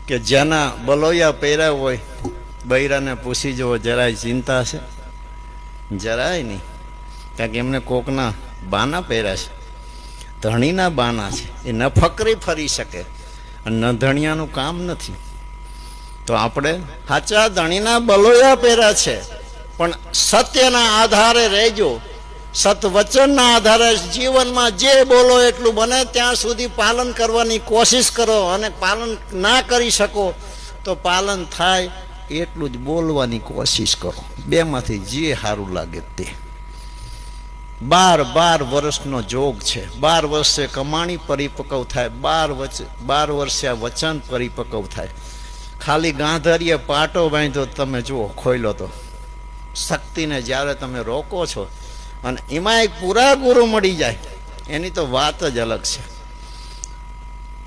કે જેના બલોયા પહેર્યા હોય બૈરાને પૂછી જુઓ, જરાય ચિંતા છે? જરાય નહીં. કારણ કે એમને કોકના બાના પહેર્યા છે, ધણીના બાના છે, એ ન ફકરી ફરી શકે અને ન ધણિયાનું કામ નથી. તો આપણે સાચા ધણીના બલોયા પહેર્યા છે, પણ સત્યના આધારે રહેજો, સત્વચનના આધારે જીવનમાં જે બોલો એટલું બને ત્યાં સુધી પાલન કરવાની કોશિશ કરો, અને પાલન ના કરી શકો તો પાલન થાય એટલું જ બોલવાની કોશિશ કરો. બેમાંથી જે સારું લાગે તે. 12 વર્ષનો જોગ છે. 12 વર્ષે કમાણી પરિપક્વ થાય, 12 વર્ષે આ વચન પરિપક્વ થાય. ખાલી ગાંધરીએ પાટો બાંધ્યો તમે જુઓ, ખોઈલો તો શક્તિને જ્યારે તમે રોકો છો અને એમાં એક પૂરા ગુરુ મળી જાય, એની તો વાત જ અલગ છે.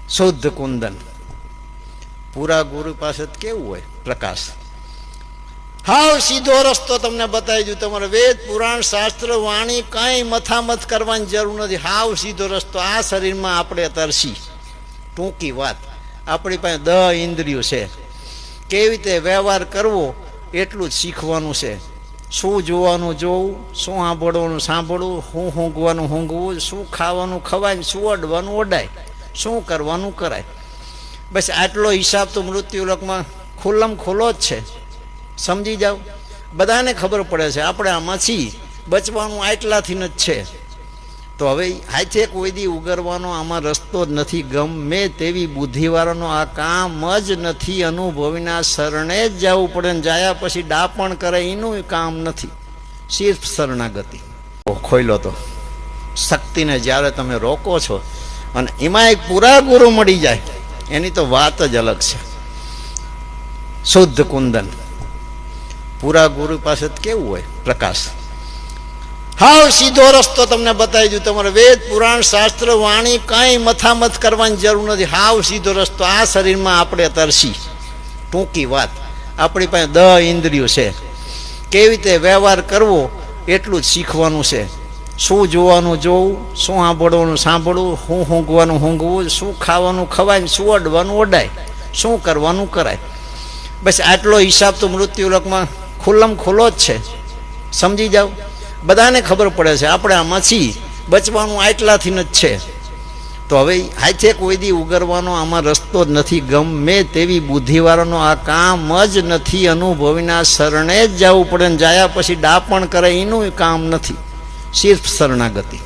શુદ્ધ કુંદન પૂરા ગુરુ પાસે કેવું હોય? પ્રકાશ. હાવ સીધો રસ્તો તમને બતાવી દઉં. તમારે વેદ પુરાણ શાસ્ત્ર વાણી કંઈ મથામથ કરવાની જરૂર નથી. હાવ સીધો રસ્તો. આ શરીરમાં આપણે તરસી. ટૂંકી વાત, આપણી પાસે 10 ઇન્દ્રિયો છે. કેવી રીતે વ્યવહાર કરવો એટલું જ શીખવાનું છે. શું જોવાનું જોવું, શું સાંભળવાનું સાંભળવું, શું ઊંઘવાનું ઊંઘવું, શું ખાવાનું ખવાય, શું અડવાનું ઓડાય, શું કરવાનું કરાય. બસ આટલો હિસાબ તો મૃત્યુલોકમાં ખુલ્લમ ખુલ્લો જ છે. સમજી જાઓ. બધાને ખબર પડે છે આપણે આમાં છીએ, બચવાનું આટલાથી જ છે. તો હવે હાથે કોઈ દી ઉગરવાનો આમાં રસ્તો જ નથી. ગમે તેવી બુદ્ધિવાળાનો આ કામ જ નથી. અનુભવીના શરણે જ જવું પડે, ને જાયા પછી ડાપણ કરે એનું કામ નથી. સિર્ફ શરણાગતિ. ખોઈલો તો શક્તિને જ્યારે તમે રોકો છો અને એમાં એક પૂરા ગુરુ મળી જાય, એની તો વાત જ અલગ છે. શુદ્ધ કુંદન પૂરા ગુરુ પાસે કેવું હોય? પ્રકાશ. હાવ સીધો રસ્તો તમને બતાવી દઉં. તમારે વેદ પુરાણ શાસ્ત્ર વાણી કંઈ મથામથ કરવાની જરૂર નથી. હાવ સીધો રસ્તો. આ શરીરમાં આપણે તરસી. ટૂંકી વાત, આપણી પાસે 10 ઇન્દ્રિયો છે. કેવી રીતે વ્યવહાર કરવો એટલું જ શીખવાનું છે. શું જોવાનું જોવું, શું સાંભળવાનું સાંભળવું, શું ઊંઘવાનું ઊંઘવું, શું ખાવાનું ખવાય, શું અડવાનું ઓડાય, શું કરવાનું કરાય. બસ આટલો હિસાબ તો મૃત્યુલોકમાં ખુલ્લમ ખુલ્લો જ છે. સમજી જાઓ. બધાને ખબર પડે છે આપણે આમાં છીએ, બચવાનું આટલાથી જ છે. તો હવે હાથે કોઈ દી ઉગરવાનો આમાં રસ્તો જ નથી. ગમે તેવી બુદ્ધિવાળાનો આ કામ જ નથી. અનુભવીના શરણે જ જવું પડે, ને જાયા પછી ડાપણ કરે એનું કામ નથી. સિર્ફ શરણાગતિ.